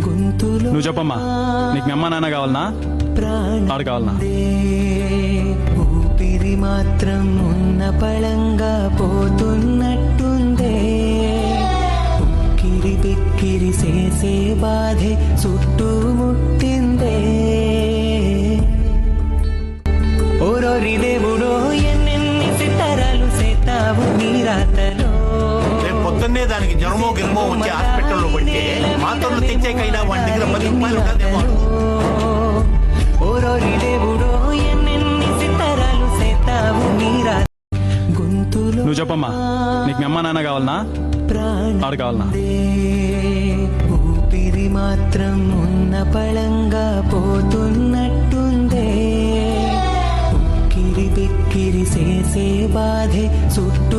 నువ్వు చెప్పమ్మా, నీకు మీ అమ్మ నాన్న కావాలనా ఆడు కావాలనా? ఊపిరి మాత్రం ఉన్న పళంగా పోతున్నట్టుందే, ఉక్కిరి బిక్కిరి చేసే బాధే చుట్టుముట్టిందే. ఓరోరి దేవుడో ఎన్నెన్ని సితారాలు సేతావు నీ రాతలో. పొద్దున్నే దానికి జ్వరమో గిరమో వచ్చి హాస్పిటల్లో పడితే మాత్రలు తెచ్చేకైనా వాడి దగ్గర 10 రూపాయలు ఉండదేమో. ఓరోరి దేవుడో ఎన్నెన్ని సితారాలు సేతావు నీ రాత. గొంతులో నువ్వు చెప్పమ్మా, నీకు మీ అమ్మ నాన్న కావాలనా ఆడు కావాలనా? ఊపిరి మాత్రం ఉన్న పళంగా పోతున్నట్టుందే, ఉక్కిరి బిక్కిరి చేసే బాధే చుట్టూ